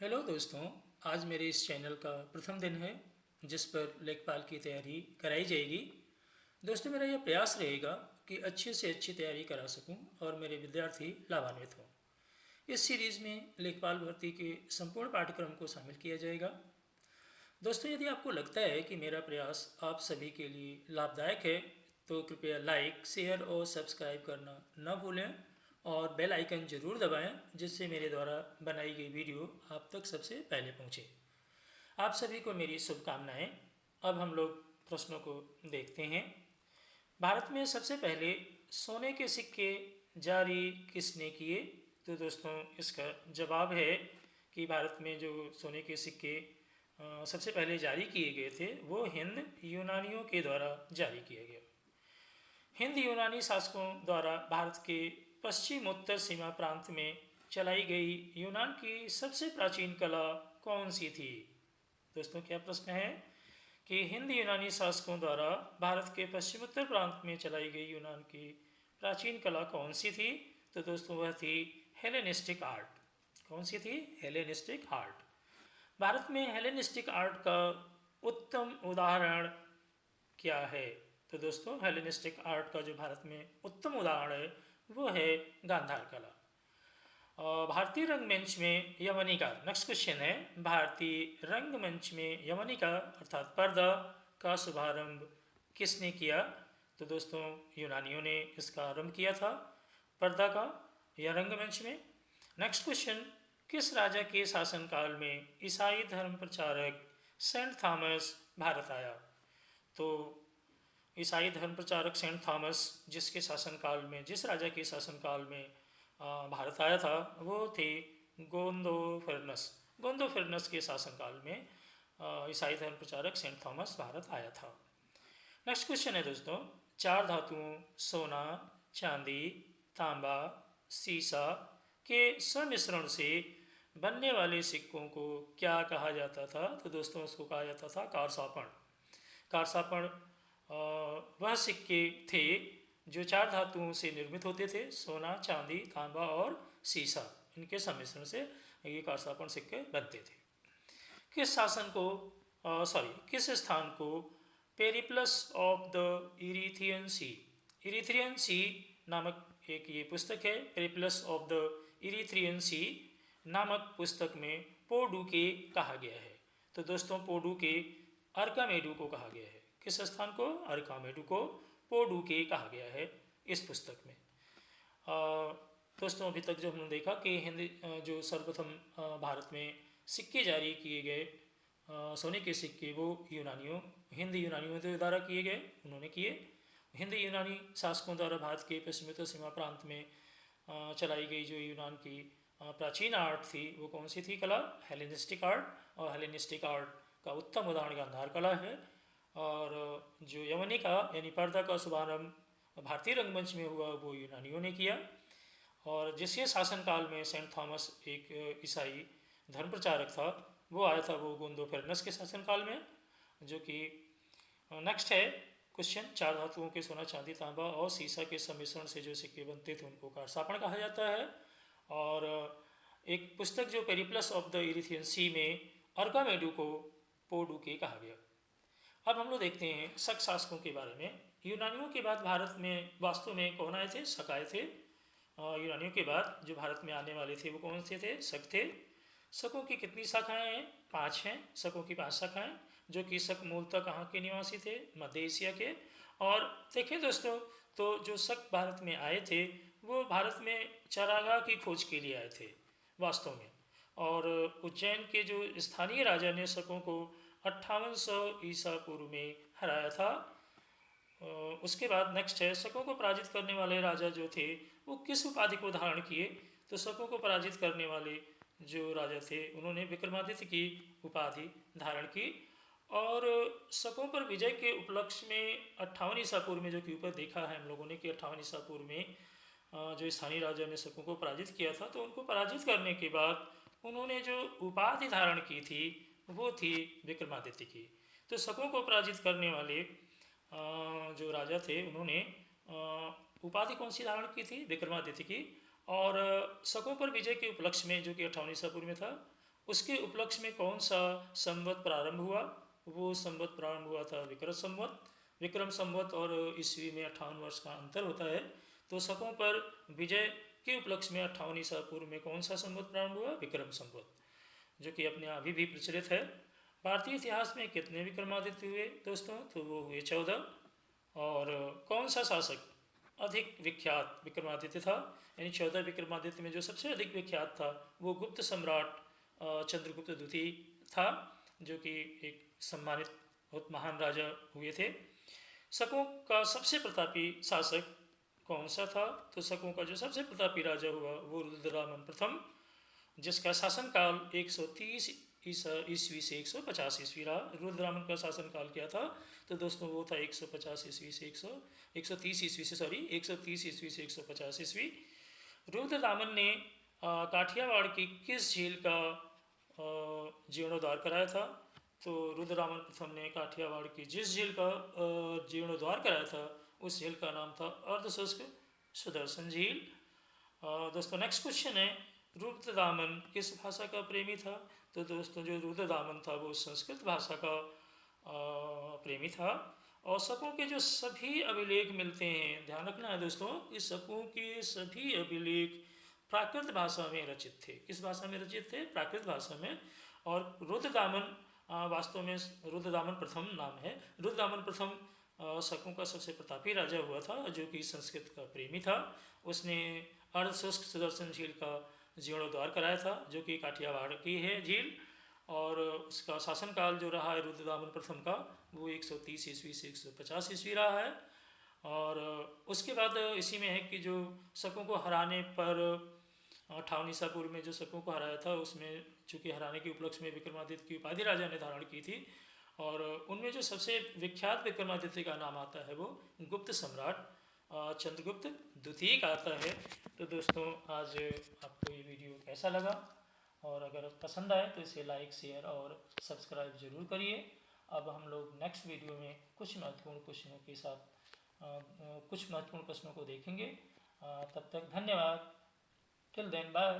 Hello दोस्तों। आज मेरे इस चैनल का प्रथम दिन है जिस पर लेखपाल की तैयारी कराई जाएगी। दोस्तों, मेरा यह प्रयास रहेगा कि अच्छे से अच्छी तैयारी करा सकूं और मेरे विद्यार्थी लाभान्वित हों। इस सीरीज़ में लेखपाल भर्ती के संपूर्ण पाठ्यक्रम को शामिल किया जाएगा। दोस्तों, यदि आपको लगता है कि मेरा प्रयास आप सभी के लिए लाभदायक है तो कृपया लाइक, शेयर और सब्सक्राइब करना न भूलें और बेल आइकन जरूर दबाएं जिससे मेरे द्वारा बनाई गई वीडियो आप तक सबसे पहले पहुंचे। आप सभी को मेरी शुभकामनाएं। अब हम लोग प्रश्नों को देखते हैं। भारत में सबसे पहले सोने के सिक्के जारी किसने किए? तो दोस्तों, इसका जवाब है कि भारत में जो सोने के सिक्के सबसे पहले जारी किए गए थे वो हिंद यूनानियों के द्वारा जारी किया गया। हिंद यूनानी शासकों द्वारा भारत के पश्चिम उत्तर सीमा प्रांत में चलाई गई यूनान की सबसे प्राचीन कला कौन सी थी? दोस्तों, क्या प्रश्न है कि हिंद यूनानी शासकों द्वारा भारत के पश्चिम उत्तर प्रांत में चलाई गई यूनान की प्राचीन कला कौन सी थी? तो दोस्तों, वह थी हेलेनिस्टिक आर्ट। कौन सी थी? Hellenistic art. भारत में हेलेनिस्टिक आर्ट का उत्तम उदाहरण क्या है? तो दोस्तों, हेलेनिस्टिक आर्ट का जो भारत में उत्तम उदाहरण है वो है गांधार कला। भारतीय रंगमंच में यवनिका, नेक्स्ट क्वेश्चन है, भारतीय रंगमंच में यवनिका अर्थात पर्दा का शुभारंभ किसने किया? तो दोस्तों, यूनानियों ने इसका आरंभ किया था पर्दा का या रंगमंच में। नेक्स्ट क्वेश्चन, किस राजा के शासनकाल में ईसाई धर्म प्रचारक सेंट थॉमस भारत आया? तो ईसाई धर्म प्रचारक सेंट थॉमस जिसके शासनकाल में, जिस राजा के शासनकाल में भारत आया था वो थे गोंदोफेरनस। गोंदोफेरनस के शासनकाल में ईसाई धर्म प्रचारक सेंट थॉमस भारत आया था। नेक्स्ट क्वेश्चन है दोस्तों, चार धातुओं सोना, चांदी, तांबा, सीसा के सम्मिश्रण से बनने वाले सिक्कों को क्या कहा जाता था? तो दोस्तों, उसको कहा जाता था कारसापण। कारसापण वह सिक्के थे जो चार धातुओं से निर्मित होते थे, सोना, चांदी, तांबा और सीसा। इनके सम्मिश्रण से ये कारसापण सिक्के बनते थे। किस शासन को किस स्थान को Periplus of the Erythraean Sea, Erythraean Sea नामक एक ये पुस्तक है। Periplus of the Erythraean Sea नामक पुस्तक में पोडुके कहा गया है। तो दोस्तों, पोडुके अर्कामेडु को कहा गया है। किस स्थान को? अर्कामेडु को पोडुके कहा गया है इस पुस्तक में। दोस्तों, अभी तक जो हमने देखा कि हिंदी जो सर्वप्रथम भारत में सिक्के जारी किए गए सोने के सिक्के वो हिंद यूनानियों के द्वारा किए गए, उन्होंने किए। हिंद यूनानी शासकों द्वारा भारत के पश्चिमोत्तर सीमा प्रांत में चलाई गई जो यूनान की प्राचीन आर्ट थी वो कौन सी थी? कला हेलेनिस्टिक आर्ट। और हेलेनिस्टिक आर्ट का उत्तम उदाहरण गांधार कला है। और जो यवनिका यानी पर्दा का शुभारंभ भारतीय रंगमंच में हुआ वो यूनानियों ने किया। और जिसके शासनकाल में सेंट थॉमस एक ईसाई धर्म प्रचारक था वो आया था, वो गोंदोफेरनस के शासनकाल में। जो कि नेक्स्ट है क्वेश्चन, चार धातुओं के सोना, चांदी, तांबा और सीसा के सम्मिश्रण से जो सिक्के बनते थे उनको कारसापण कहा जाता है। और एक पुस्तक जो पेरिप्लस ऑफ द इरीथ्रियन सी में अर्कामेडु को पोडुके कहा गया। अब हम लोग देखते हैं शक शासकों के बारे में। यूनानियों के बाद भारत में वास्तव में कौन आए थे? शक आए थे। यूनानियों के बाद जो भारत में आने वाले थे वो कौन से थे? शक थे। शकों की कितनी शाखाएं हैं? 5 हैं। शकों की 5 शाखाएं, जो कि शक मूलतः कहाँ के निवासी थे? मध्य एशिया के। और देखिए दोस्तों, तो जो शक भारत में आए थे वो भारत में चारागाह की खोज के लिए आए थे वास्तव में। और उज्जैन के जो स्थानीय राजा ने शकों को 5800 ईसा पूर्व में हराया था। उसके बाद नेक्स्ट है, शकों को पराजित करने वाले राजा जो थे वो किस उपाधि को धारण किए? तो शकों को पराजित करने वाले जो राजा थे उन्होंने विक्रमादित्य की उपाधि धारण की। और शकों पर विजय के उपलक्ष्य में 58 ईसा पूर्व में, जो कि ऊपर देखा है हम लोगों ने कि 58 ईसा पूर्व में जो स्थानीय राजा ने शकों को पराजित किया था, तो उनको पराजित करने के बाद उन्होंने जो उपाधि धारण की थी वो थी विक्रमादित्य की। तो शकों को पराजित करने वाले जो राजा थे उन्होंने उपाधि कौन सी धारण की थी? विक्रमादित्य की। और शकों पर विजय के उपलक्ष्य में, जो कि 58 ईसा पूर्व में था, उसके उपलक्ष्य में कौन सा संवत प्रारंभ हुआ? वो संवत प्रारंभ हुआ था विक्रम संवत। विक्रम संवत और ईस्वी में 58 वर्ष का अंतर होता है। तो शकों पर विजय के उपलक्ष्य में 58 ईसा पूर्व में कौन सा संवत प्रारंभ हुआ? विक्रम संवत, जो कि अपने अभी भी प्रचलित है। भारतीय इतिहास में कितने विक्रमादित्य हुए दोस्तों? तो वो हुए 14। और कौन सा शासक अधिक विख्यात विक्रमादित्य था? यानी 14 विक्रमादित्य में जो सबसे अधिक विख्यात था वो गुप्त सम्राट चंद्रगुप्त द्वितीय था, जो कि एक सम्मानित बहुत महान राजा हुए थे। शकों का सबसे प्रतापी शासक कौन सा था? तो शकों का जो सबसे प्रतापी राजा हुआ वो रुद्रदामन प्रथम, जिसका शासनकाल 130 ईस्वी से 150 ईस्वी रहा। रुद्रदामन का शासनकाल क्या था? तो दोस्तों वो था 150 ईस्वी से 130 ईस्वी से 130 ईस्वी से 150 ईस्वी। रुद्रदामन ने काठियावाड़ की किस झील का जीर्णोद्धार कराया था? तो रुद्रदामन प्रथम ने काठियावाड़ की जिस झील का जीर्णोद्धार कराया था उस झील का नाम था अर्धशुष्क सुदर्शन झील। दोस्तों नेक्स्ट क्वेश्चन है, रुद्रदामन किस भाषा का प्रेमी था? तो दोस्तों जो रुद्रदामन था वो संस्कृत भाषा का प्रेमी था। और शकों के जो सभी अभिलेख मिलते हैं, ध्यान रखना है दोस्तों, इस शकों के सभी अभिलेख प्राकृत भाषा में रचित थे। किस भाषा में रचित थे? प्राकृत भाषा में। और रुद्रदामन वास्तव में रुद्रदामन प्रथम नाम है। रुद्रदामन प्रथम शकों का सबसे प्रतापी राजा हुआ था, जो कि संस्कृत का प्रेमी था। उसने अर्धशुष्क सुदर्शन झील का जीर्णोद्धार कराया था, जो कि काठियावाड़ की है झील। और उसका शासनकाल जो रहा है रुद्रदामन प्रथम का वो 130 ईस्वी से 150 ईस्वी रहा है। और उसके बाद इसी में है कि जो शकों को हराने पर 58 ईसा पूर्व में जो शकों को हराया था उसमें चूँकि हराने के उपलक्ष्य में विक्रमादित्य की उपाधि राजा ने धारण की थी। और उनमें जो सबसे विख्यात विक्रमादित्य का नाम आता है वो गुप्त सम्राट चंद्रगुप्त द्वितीय का आता है। तो दोस्तों आज आपको ये वीडियो कैसा लगा? और अगर पसंद आए तो इसे लाइक, शेयर और सब्सक्राइब जरूर करिए। अब हम लोग नेक्स्ट वीडियो में कुछ महत्वपूर्ण क्वेश्चनों के साथ कुछ महत्वपूर्ण प्रश्नों को देखेंगे। तब तक धन्यवाद। Till then bye.